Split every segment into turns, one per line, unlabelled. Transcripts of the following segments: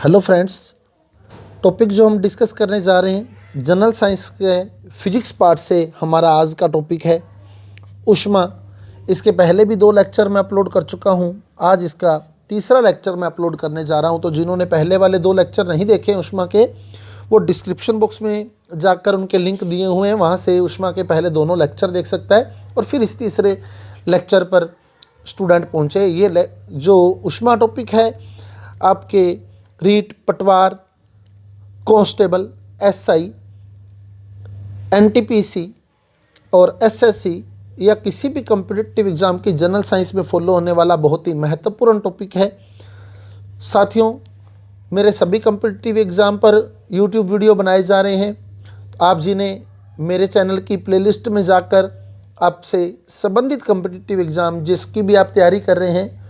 Hello friends, topic जो हम discuss करने जा रहे हैं जनरल साइंस के फिजिक्स पार्ट से हमारा आज का टॉपिक है ऊष्मा। इसके पहले भी 2 लेक्चर मैं अपलोड कर चुका हूं। आज इसका तीसरा लेक्चर मैं अपलोड करने जा रहा हूं। तो जिन्होंने पहले वाले 2 लेक्चर नहीं देखे ऊष्मा के, वो डिस्क्रिप्शन बॉक्स में जाकर उनके लिंक दिए हुए हैं, वहाँ से ऊष्मा के पहले दोनों लेक्चर देख सकता है और फिर इस तीसरे लेक्चर पर स्टूडेंट पहुँचे। ये जो ऊष्मा टॉपिक है आपके रीट, पटवार, कांस्टेबल, एसआई, एनटीपीसी और एसएससी या किसी भी कॉम्पिटिटिव एग्ज़ाम की जनरल साइंस में फॉलो होने वाला बहुत ही महत्वपूर्ण टॉपिक है। साथियों, मेरे सभी कॉम्पिटिटिव एग्ज़ाम पर यूट्यूब वीडियो बनाए जा रहे हैं। आप जिन्हें मेरे चैनल की प्लेलिस्ट में जाकर आपसे संबंधित कॉम्पिटिटिव एग्ज़ाम जिसकी भी आप तैयारी कर रहे हैं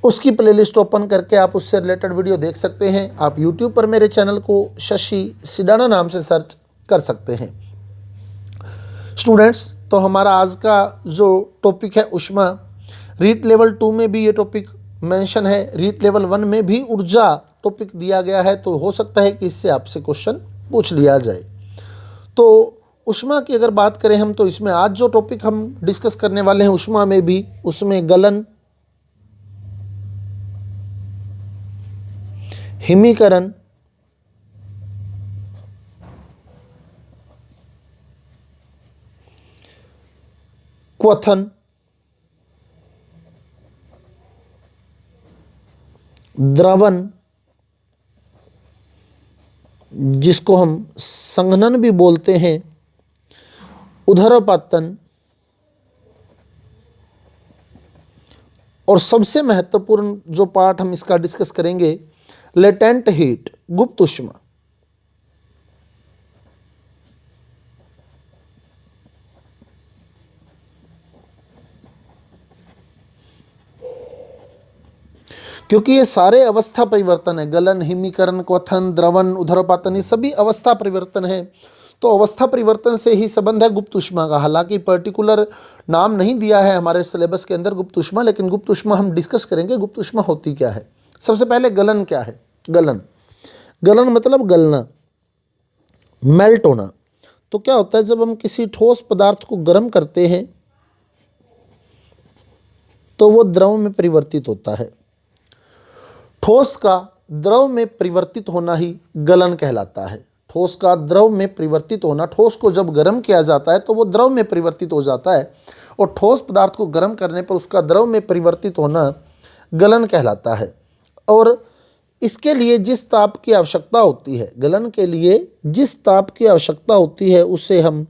उसकी प्लेलिस्ट ओपन करके आप उससे रिलेटेड वीडियो देख सकते हैं। आप YouTube पर मेरे चैनल को शशि सिडाना नाम से सर्च कर सकते हैं। स्टूडेंट्स, तो हमारा आज का जो टॉपिक है ऊष्मा, रीट लेवल 2 में भी ये टॉपिक मेंशन है, रीट लेवल 1 में भी ऊर्जा टॉपिक दिया गया है। तो हो सकता है कि इससे आपसे क्वेश्चन पूछ लिया जाए। तो ऊष्मा की अगर बात करें हम, तो इसमें आज जो टॉपिक हम डिस्कस करने वाले हैं ऊष्मा में भी, उसमें गलन, हिमीकरण, क्वथन, द्रवण जिसको हम संघनन भी बोलते हैं, उदरपातन और सबसे महत्वपूर्ण जो पार्ट हम इसका डिस्कस करेंगे, लेटेंट हीट, गुप्त ऊष्मा। क्योंकि ये सारे अवस्था परिवर्तन है, गलन, हिमीकरण, क्वथन, द्रवण, उदरपातन, ये सभी अवस्था परिवर्तन है। तो अवस्था परिवर्तन से ही संबंध है गुप्त ऊष्मा का। हालांकि पर्टिकुलर नाम नहीं दिया है हमारे सिलेबस के अंदर गुप्त ऊष्मा, लेकिन गुप्त ऊष्मा हम डिस्कस करेंगे। गुप्त ऊष्मा होती क्या है? सबसे पहले गलन क्या है? गलन मतलब गलना, मेल्ट होना। तो क्या होता है, जब हम किसी ठोस पदार्थ को गर्म करते हैं तो वो द्रव में परिवर्तित होता है। ठोस का द्रव में परिवर्तित होना ही गलन कहलाता है। ठोस का द्रव में परिवर्तित होना, ठोस को जब गर्म किया जाता है तो वो द्रव में परिवर्तित हो जाता है, और ठोस पदार्थ को गर्म करने पर उसका द्रव में परिवर्तित होना गलन कहलाता है। और इसके लिए जिस ताप की आवश्यकता होती है, गलन के लिए जिस ताप की आवश्यकता होती है, उसे हम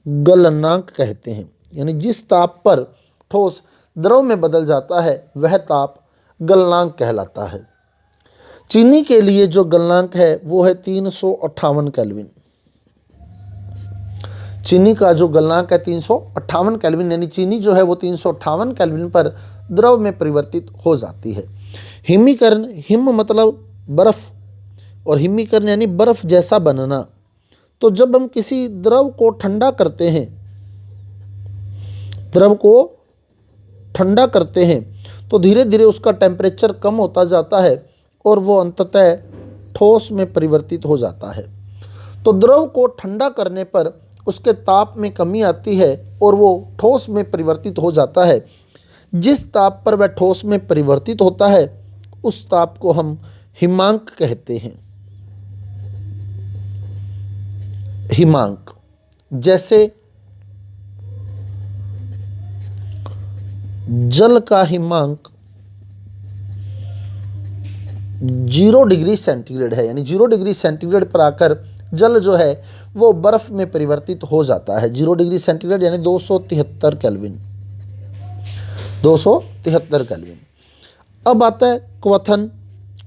गलनांक कहते हैं। यानी जिस ताप पर ठोस द्रव में बदल जाता है वह ताप गलनांक कहलाता है। चीनी के लिए जो गलनांक है वो है 358 केल्विन। चीनी का जो गलनांक है 358 केल्विन, यानी चीनी जो है वो 358 केल्विन पर द्रव में परिवर्तित हो जाती है। हिमीकरण, हिम मतलब बर्फ और हिमीकरण यानी बर्फ जैसा बनना। तो जब हम किसी द्रव को ठंडा करते हैं, तो धीरे धीरे उसका टेम्परेचर कम होता जाता है और वो अंततः ठोस में परिवर्तित हो जाता है। तो द्रव को ठंडा करने पर उसके ताप में कमी आती है और वो ठोस में परिवर्तित हो जाता है। जिस ताप पर वह ठोस में परिवर्तित होता है उस ताप को हम हिमांक कहते हैं। हिमांक, जैसे जल का हिमांक 0 डिग्री सेंटीग्रेड है, यानी 0 डिग्री सेंटीग्रेड पर आकर जल जो है वो बर्फ में परिवर्तित हो जाता है। 0 डिग्री सेंटीग्रेड यानी 273 केल्विन, 273 केल्विन। अब आता है क्वथन।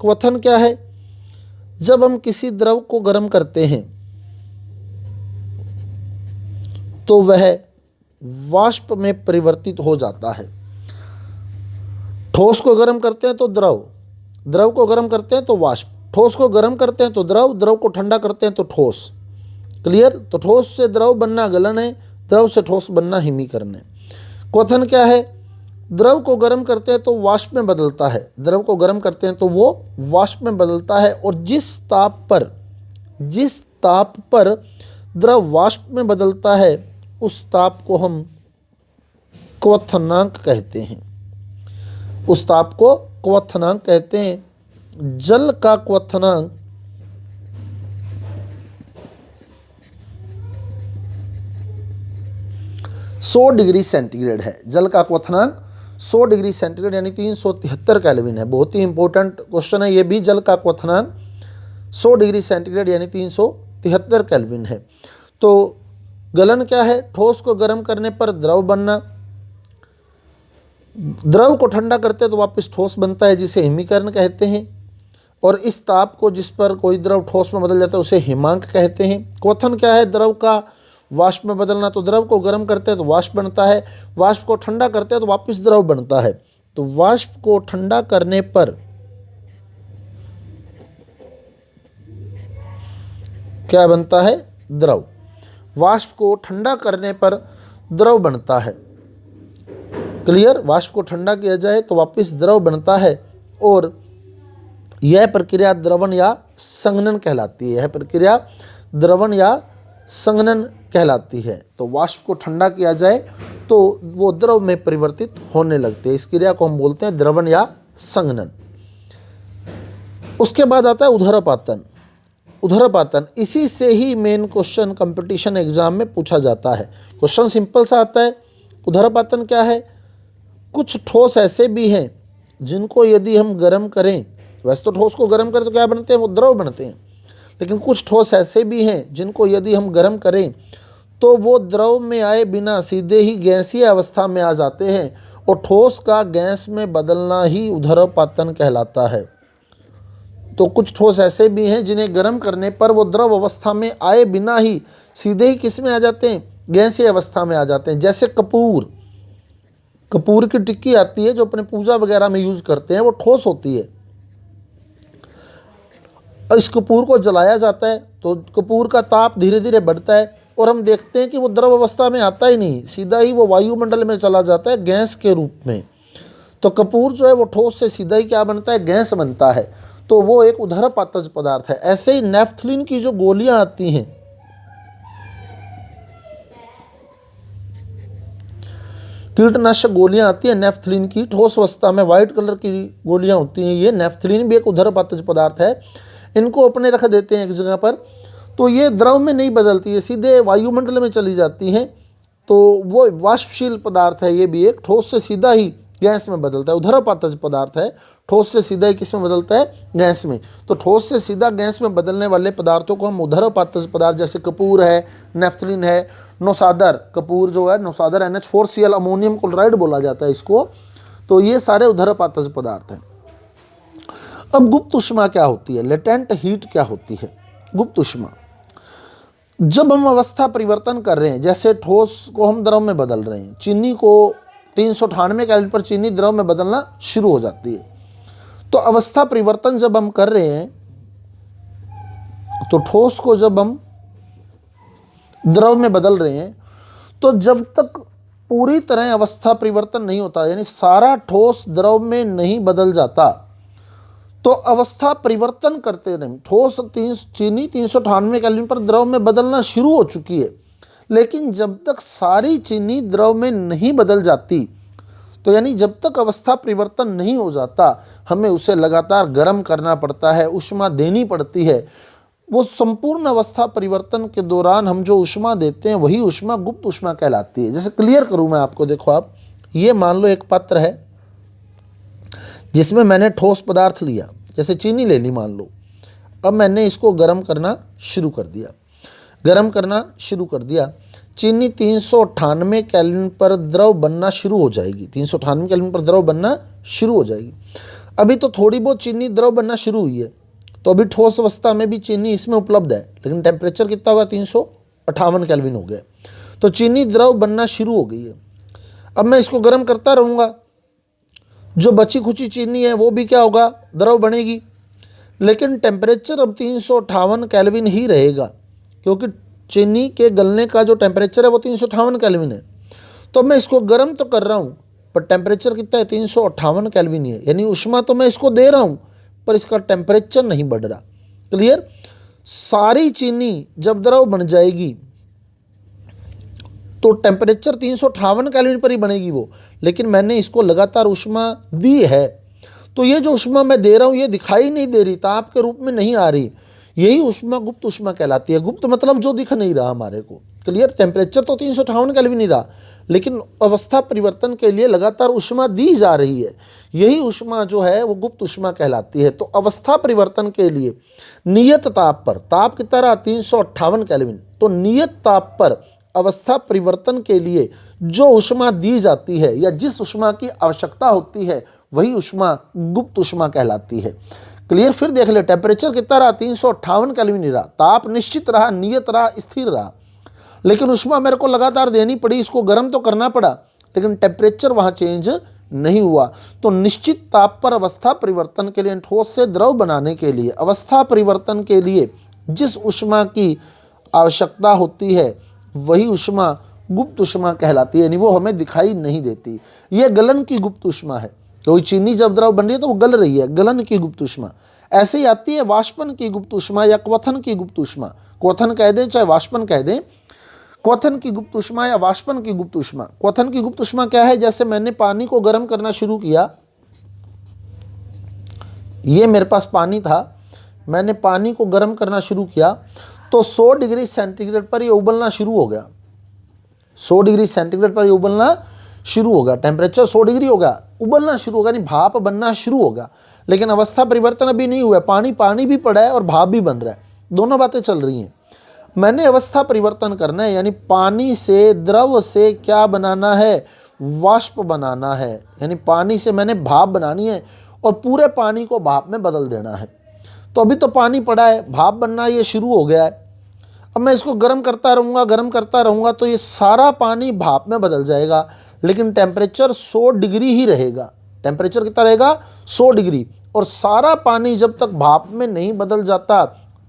क्वथन क्या है? जब हम किसी द्रव को गर्म करते हैं तो वह वाष्प में परिवर्तित हो जाता है। ठोस को गर्म करते हैं तो द्रव, द्रव को गर्म करते हैं तो वाष्प, ठोस को गर्म करते हैं तो द्रव, द्रव को ठंडा करते हैं तो ठोस। क्लियर? तो ठोस से द्रव बनना गलन है, द्रव से ठोस बनना हिमीकरण है। क्वथन क्या है? द्रव को गर्म करते हैं तो वाष्प में बदलता है, द्रव को गर्म करते हैं तो वो वाष्प में बदलता है, और जिस ताप पर द्रव वाष्प में बदलता है उस ताप को हम क्वथनांक कहते हैं। उस ताप को क्वथनांक कहते हैं। जल का क्वथनांक 100 डिग्री सेंटीग्रेड है। जल का क्वथनांक 100 डिग्री सेंटीग्रेड यानी 373 केल्विन है। बहुत ही इंपॉर्टेंट क्वेश्चन है ये भी। जल का क्वथनांक 100 डिग्री सेंटीग्रेड यानी 373 केल्विन है। तो गलन क्या है? ठोस को गर्म करने पर द्रव बनना, द्रव को ठंडा करते हैं तो वापस ठोस बनता है जिसे हिमीकरण कहते हैं, और इस ताप को जिस पर कोई द्रव ठोस में बदल जाता है उसे हिमांक कहते हैं। क्वथन क्या है? द्रव का वाष्प में बदलना। तो द्रव को गर्म करते हैं तो वाष्प बनता है, वाष्प को ठंडा करते हैं तो वापस द्रव बनता है। तो वाष्प को ठंडा करने पर क्या बनता है? द्रव। वाष्प को ठंडा करने पर द्रव बनता है। क्लियर? वाष्प को ठंडा किया जाए तो वापस द्रव बनता है, और यह प्रक्रिया द्रवण या संघनन कहलाती है। यह प्रक्रिया द्रवण या संघनन कहलाती है। तो वाष्प को ठंडा किया जाए तो वो द्रव में परिवर्तित होने लगते हैं। इस क्रिया को हम बोलते हैं द्रवण या संघनन। उसके बाद आता है उदरपातन। उदरपातन, इसी से ही मेन क्वेश्चन कंपटीशन एग्जाम में पूछा जाता है। क्वेश्चन सिंपल सा आता है। उदरपातन क्या है? कुछ ठोस ऐसे भी हैं जिनको यदि हम गर्म करें, वैसे तो ठोस को गर्म करें तो क्या बनते हैं? वो द्रव बनते हैं। लेकिन कुछ ठोस ऐसे भी हैं जिनको यदि हम गर्म करें तो वो द्रव में आए बिना सीधे ही गैसीय अवस्था में आ जाते हैं, और ठोस का गैस में बदलना ही उदरपातन कहलाता है। तो कुछ ठोस ऐसे भी हैं जिन्हें गर्म करने पर वो द्रव अवस्था में आए बिना ही सीधे ही किस में आ जाते हैं? गैसीय अवस्था में आ जाते हैं। जैसे कपूर की टिक्की आती है जो अपने पूजा वगैरह में यूज करते हैं, वो ठोस होती है। इस कपूर को जलाया जाता है तो कपूर का ताप धीरे धीरे बढ़ता है, और हम देखते हैं कि वो द्रव अवस्था में आता ही नहीं, सीधा ही वो वायुमंडल में चला जाता है गैस के रूप में। तो कपूर जो है वो ठोस से सीधा ही क्या बनता है? गैस बनता है। तो वो एक उदरपातज पदार्थ है। ऐसे ही नेफ्थलीन की जो गोलियां आती हैं, कीटनाशक गोलियां आती है नेफ्थलीन की, ठोस अवस्था में व्हाइट कलर की गोलियां होती हैं। ये नेफ्थलीन भी एक उदरपातज पदार्थ है। इनको अपने रख देते हैं एक जगह पर, तो ये द्रव में नहीं बदलती है, सीधे वायुमंडल में चली जाती हैं। तो वो वाष्पशील पदार्थ है। ये भी एक ठोस से सीधा ही गैस में बदलता है। उदरपातज पदार्थ है, ठोस से सीधा ही किस में बदलता है? गैस में। तो ठोस से सीधा गैस में बदलने वाले पदार्थों को हम उदरपातज पदार्थ, जैसे कपूर है, नेफ्थलीन है, नौसादर, कपूर जो है नौसादर NH4Cl अमोनियम क्लोराइड बोला जाता है इसको। तो ये सारे उदरपातज पदार्थ हैं। अब गुप्त ऊष्मा क्या होती है? लेटेंट हीट क्या होती है? गुप्त ऊष्मा, जब हम अवस्था परिवर्तन कर रहे हैं, जैसे ठोस को हम द्रव में बदल रहे हैं, चीनी को 398 केल्विन पर चीनी द्रव में बदलना शुरू हो जाती है। तो अवस्था परिवर्तन जब हम कर रहे हैं, तो ठोस को जब हम द्रव में बदल रहे हैं, तो जब तक पूरी तरह अवस्था परिवर्तन नहीं होता, यानी सारा ठोस द्रव में नहीं बदल जाता, तो अवस्था परिवर्तन करते रहें। ठोस चीनी 398 केल्विन पर द्रव में बदलना शुरू हो चुकी है, लेकिन जब तक सारी चीनी द्रव में नहीं बदल जाती, तो यानी जब तक अवस्था परिवर्तन नहीं हो जाता, हमें उसे लगातार गर्म करना पड़ता है, ऊष्मा देनी पड़ती है। वो संपूर्ण अवस्था परिवर्तन के दौरान हम जो ऊष्मा देते हैं वही ऊष्मा गुप्त ऊष्मा कहलाती है। जैसे क्लियर करूं मैं आपको, देखो आप ये मान लो एक पात्र है जिसमें मैंने ठोस पदार्थ लिया, जैसे चीनी ले ली मान लो। अब मैंने इसको गर्म करना शुरू कर दिया। चीनी 398 केल्विन पर द्रव बनना शुरू हो जाएगी। 398 केल्विन पर द्रव बनना शुरू हो जाएगी। अभी तो थोड़ी बहुत चीनी द्रव बनना शुरू हुई है, तो अभी ठोस अवस्था में भी चीनी इसमें उपलब्ध है, लेकिन टेम्परेचर कितना होगा? 358 केल्विन हो गया। तो चीनी द्रव बनना शुरू हो गई है। अब मैं इसको गर्म करता रहूँगा, जो बची खुची चीनी है वो भी क्या होगा? द्रव बनेगी। लेकिन टेम्परेचर अब 358 केल्विन ही रहेगा, क्योंकि चीनी के गलने का जो टेम्परेचर है वो 358 केल्विन है। तो मैं इसको गर्म तो कर रहा हूँ, पर टेम्परेचर कितना है 358 केल्विन है, यानी ऊष्मा तो मैं इसको दे रहा हूँ पर इसका टेम्परेचर नहीं बढ़ रहा। क्लियर। सारी चीनी जब द्रव बन जाएगी तो टेम्परेचर 358 केल्विन पर ही बनेगी वो, लेकिन मैंने इसको लगातार ऊष्मा दी है, तो ये जो ऊष्मा मैं दे रहा हूँ ये दिखाई नहीं दे रही, ताप के रूप में नहीं आ रही, यही ऊष्मा गुप्त ऊष्मा कहलाती है। गुप्त मतलब जो दिख नहीं रहा हमारे को। क्लियर। टेम्परेचर तो 358 केल्विन ही रहा, लेकिन अवस्था परिवर्तन के लिए लगातार ऊष्मा दी जा रही है, यही ऊष्मा जो है वो गुप्त ऊष्मा कहलाती है। तो अवस्था परिवर्तन के लिए नियत ताप पर, ताप कितना रहा 358 केल्विन, तो नियत ताप पर अवस्था परिवर्तन के लिए जो ऊष्मा दी जाती है या जिस ऊष्मा की आवश्यकता होती है वही ऊष्मा गुप्त ऊष्मा कहलाती है। क्लियर। फिर देख ले, टेम्परेचर कितना रहा 358 केल्विन रहा, ताप निश्चित रहा, नियत रहा, स्थिर रहा, लेकिन ऊष्मा मेरे को लगातार देनी पड़ी, इसको गर्म तो करना पड़ा, लेकिन टेम्परेचर वहाँ चेंज नहीं हुआ। तो निश्चित ताप पर अवस्था परिवर्तन के लिए, ठोस से द्रव बनाने के लिए, अवस्था परिवर्तन के लिए जिस ऊष्मा की आवश्यकता होती है वही ऊष्मा गुप्त ऊष्मा कहलाती है, यानी वो हमें दिखाई नहीं देती। ये गलन की गुप्त ऊष्मा है। कोई चीनी जब द्रव बन रही है तो वो गल रही है, गलन की गुप्त ऊष्मा। ऐसे ही आती है वाष्पन की गुप्त ऊष्मा या क्वथन की गुप्त ऊष्मा। क्वथन कह दें चाहे वाष्पन कह दें, क्वथन की गुप्त ऊष्मा या वाष्पन की गुप्त ऊष्मा। क्वथन की गुप्त ऊष्मा क्या है? जैसे मैंने पानी को गर्म करना शुरू किया, ये मेरे पास पानी था, मैंने पानी को गर्म करना शुरू किया तो 100 डिग्री सेंटीग्रेड पर ये उबलना शुरू हो गया। 100 डिग्री सेंटीग्रेड पर ये उबलना शुरू होगा, टेम्परेचर 100 डिग्री होगा, उबलना शुरू होगा, यानी भाप बनना शुरू होगा। लेकिन अवस्था परिवर्तन अभी नहीं हुआ है, पानी पानी भी पड़ा है और भाप भी बन रहा है, दोनों बातें चल रही हैं। मैंने अवस्था परिवर्तन करना है, यानी पानी से द्रव से क्या बनाना है? वाष्प बनाना है, यानी पानी से मैंने भाप बनानी है और पूरे पानी को भाप में बदल देना है। तो अभी तो पानी पड़ा है, भाप बनना ये शुरू हो गया है। अब मैं इसको गर्म करता रहूँगा तो ये सारा पानी भाप में बदल जाएगा, लेकिन टेम्परेचर 100 डिग्री ही रहेगा। टेम्परेचर कितना रहेगा? 100 डिग्री। और सारा पानी जब तक भाप में नहीं बदल जाता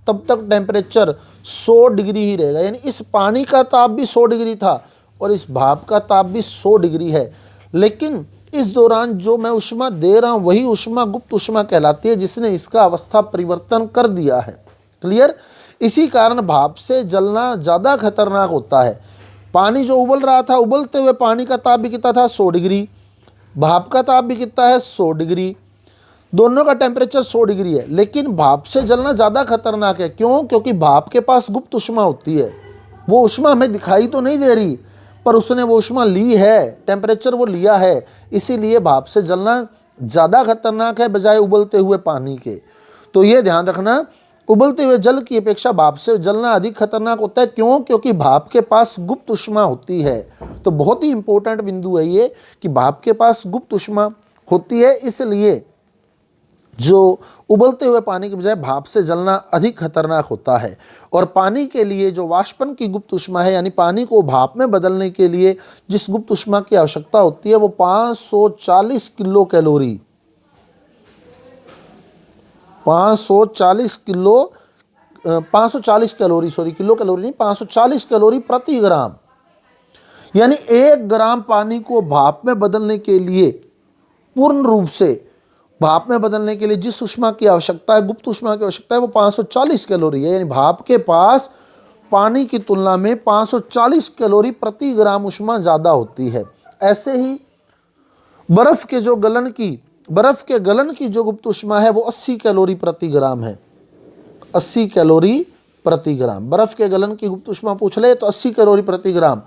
तब तक टेम्परेचर 100 डिग्री ही रहेगा, यानी इस पानी का ताप भी 100 डिग्री था और इस भाप का ताप भी 100 डिग्री है। लेकिन इस दौरान जो मैं ऊष्मा दे रहा हूँ वही ऊष्मा गुप्त ऊष्मा कहलाती है, जिसने इसका अवस्था परिवर्तन कर दिया है। क्लियर। इसी कारण भाप से जलना ज़्यादा खतरनाक होता है। पानी जो उबल रहा था, उबलते हुए पानी का ताप भी कितना था? 100 डिग्री। भाप का ताप भी कितना है? 100 डिग्री। दोनों का टेम्परेचर 100 डिग्री है, लेकिन भाप से जलना ज़्यादा खतरनाक है। क्यों? क्योंकि भाप के पास गुप्त ऊष्मा होती है। वो ऊष्मा हमें दिखाई तो नहीं दे रही, पर उसने वो ऊष्मा ली है, टेम्परेचर वो लिया है, इसीलिए भाप से जलना ज़्यादा खतरनाक है बजाय उबलते हुए पानी के। तो ये ध्यान रखना, उबलते हुए जल की अपेक्षा भाप से जलना अधिक खतरनाक होता है। क्यों? क्योंकि भाप के पास गुप्त ऊष्मा होती है। तो बहुत ही इंपॉर्टेंट बिंदु है ये कि भाप के पास गुप्त ऊष्मा होती है, इसलिए जो उबलते हुए पानी के बजाय भाप से जलना अधिक खतरनाक होता है। और पानी के लिए जो वाष्पन की गुप्त ऊष्मा है, यानी पानी को भाप में बदलने के लिए जिस गुप्त ऊष्मा की आवश्यकता होती है वो 540 kilo calorie, 540 calorie, sorry kilo calorie नहीं, 540 कैलोरी प्रति ग्राम। यानी 1 ग्राम पानी को भाप में बदलने के लिए, पूर्ण रूप से भाप में बदलने के लिए जिस ऊष्मा की आवश्यकता है, गुप्त ऊष्मा की आवश्यकता है, वो 540 कैलोरी है। यानी भाप के पास पानी की तुलना में 540 कैलोरी प्रति ग्राम ऊष्मा ज़्यादा होती है। ऐसे ही बर्फ़ के गलन की जो गुप्त ऊष्मा है वो 80 कैलोरी प्रति ग्राम है। 80 कैलोरी प्रति ग्राम बर्फ़ के गलन की गुप्त ऊष्मा पूछ ले तो 80 कैलोरी प्रति ग्राम।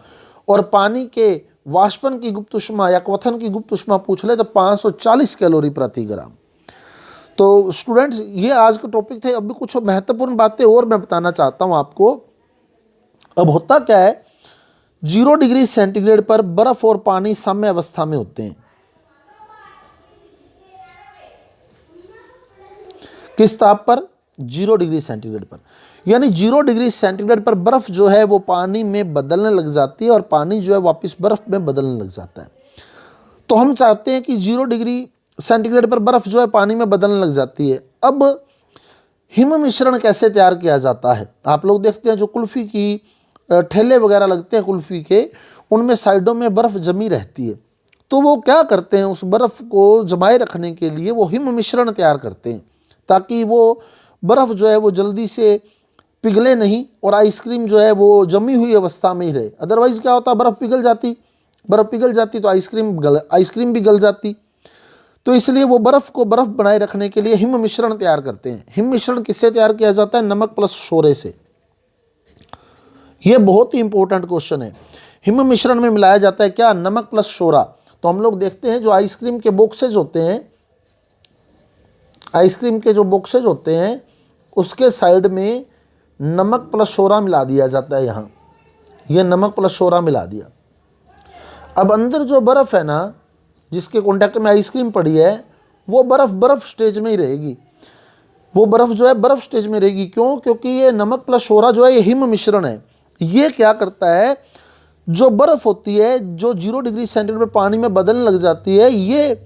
और पानी के वाष्पन की गुप्त ऊष्मा या क्वथन की गुप्त ऊष्मा पूछ ले तो 540 कैलोरी प्रति ग्राम। तो स्टूडेंट्स, ये आज के टॉपिक थे। अभी कुछ महत्वपूर्ण बातें और मैं बताना चाहता हूँ आपको। अब होता क्या है, 0 डिग्री सेंटीग्रेड पर बर्फ और पानी साम्य अवस्था में होते हैं। किस ताप पर? 0 डिग्री सेंटीग्रेड पर। यानी 0 डिग्री सेंटीग्रेड पर बर्फ जो है वो पानी में बदलने लग जाती है और पानी जो है वापस बर्फ में बदलने लग जाता है। तो हम चाहते हैं कि 0 डिग्री सेंटीग्रेड पर बर्फ जो है पानी में बदलने लग जाती है। अब हिम मिश्रण कैसे तैयार किया जाता है? आप लोग देखते हैं जो कुल्फी की ठेले वगैरह लगते हैं कुल्फी के, उनमें साइडों में बर्फ जमी रहती है। तो वो क्या करते हैं, उस बर्फ़ को जमाए रखने के लिए वो हिम मिश्रण तैयार करते हैं, ताकि वो बर्फ़ जो है वो जल्दी से पिघले नहीं और आइसक्रीम जो है वो जमी हुई अवस्था में ही रहे। अदरवाइज़ क्या होता, बर्फ़ पिघल जाती तो आइसक्रीम भी गल जाती। तो इसलिए वो बर्फ़ को बर्फ़ बनाए रखने के लिए हिम मिश्रण तैयार करते हैं। हिम मिश्रण किससे तैयार किया जाता है? नमक प्लस शोरे से। ये बहुत ही इंपॉर्टेंट क्वेश्चन है। हिम मिश्रण में मिलाया जाता है क्या? नमक प्लस शोरा। तो हम लोग देखते हैं जो आइसक्रीम के बॉक्सेज होते हैं, आइसक्रीम के जो बॉक्सेज होते हैं उसके साइड में नमक प्लस शोरा मिला दिया जाता है। यहाँ ये नमक प्लस शोरा मिला दिया। अब अंदर जो बर्फ़ है ना, जिसके कॉन्टैक्ट में आइसक्रीम पड़ी है, वो बर्फ़ स्टेज में ही रहेगी। वो बर्फ़ जो है बर्फ़ स्टेज में रहेगी। क्यों? क्योंकि ये नमक प्लस शोरा जो है ये हिम मिश्रण है। ये क्या करता है, जो बर्फ़ होती है जो 0 डिग्री सेंटीग्रेड पर पानी में बदलने लग जाती है, ये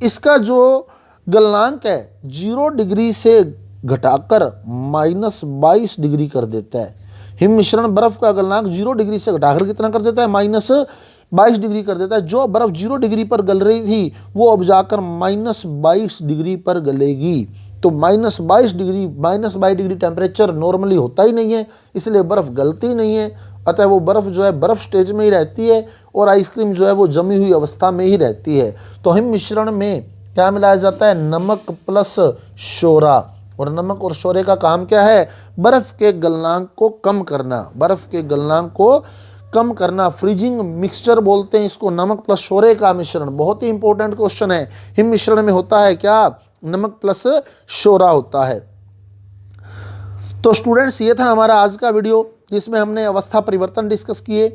इसका जो गलनांक है 0 डिग्री से घटाकर -22 डिग्री कर देता है। हिम मिश्रण बर्फ़ का गलनांक 0 डिग्री से घटाकर कितना कर देता है? -22 डिग्री कर देता है। जो बर्फ़ 0 डिग्री पर गल रही थी वो अब जाकर -22 डिग्री पर गलेगी। तो -22 डिग्री टेम्परेचर नॉर्मली होता ही नहीं है, इसलिए बर्फ़ गलती नहीं है। अतः वो बर्फ़ जो है बर्फ़ स्टेज में ही रहती है और आइसक्रीम जो है वो जमी हुई अवस्था में ही रहती है। तो हिम मिश्रण में क्या मिलाया जाता है? नमक प्लस शोरा। और नमक और शोरे का काम क्या है? बर्फ़ के गलनांक को कम करना, बर्फ़ के गलनांक को कम करना। फ्रीजिंग मिक्सचर बोलते हैं इसको, नमक प्लस शोरे का मिश्रण। बहुत ही इंपॉर्टेंट क्वेश्चन है। हिम मिश्रण में होता है क्या? नमक प्लस शोरा होता है। तो स्टूडेंट्स, ये था हमारा आज का वीडियो, जिसमें हमने अवस्था परिवर्तन डिस्कस किए,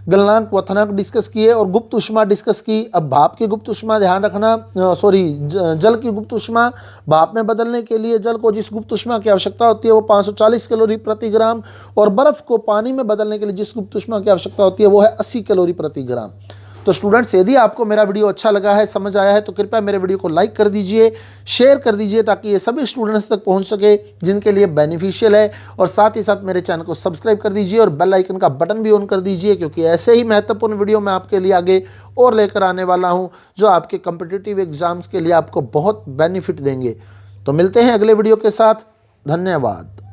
गलनांक क्वथनांक डिस्कस किए और गुप्त ऊष्मा डिस्कस की। अब भाप की गुप्त ऊष्मा ध्यान रखना, जल की गुप्त ऊष्मा, भाप में बदलने के लिए जल को जिस गुप्त ऊष्मा की आवश्यकता होती है वो 540 कैलोरी प्रति ग्राम, और बर्फ को पानी में बदलने के लिए जिस गुप्त ऊष्मा की आवश्यकता होती है वो है 80 कैलोरी प्रति ग्राम। तो स्टूडेंट्स, यदि आपको मेरा वीडियो अच्छा लगा है, समझ आया है, तो कृपया मेरे वीडियो को लाइक कर दीजिए, शेयर कर दीजिए, ताकि ये सभी स्टूडेंट्स तक पहुंच सके जिनके लिए बेनिफिशियल है। और साथ ही साथ मेरे चैनल को सब्सक्राइब कर दीजिए और बेल आइकन का बटन भी ऑन कर दीजिए, क्योंकि ऐसे ही महत्वपूर्ण वीडियो मैं आपके लिए आगे और लेकर आने वाला हूँ, जो आपके कॉम्पिटिटिव एग्जाम्स के लिए आपको बहुत बेनिफिट देंगे। तो मिलते हैं अगले वीडियो के साथ। धन्यवाद।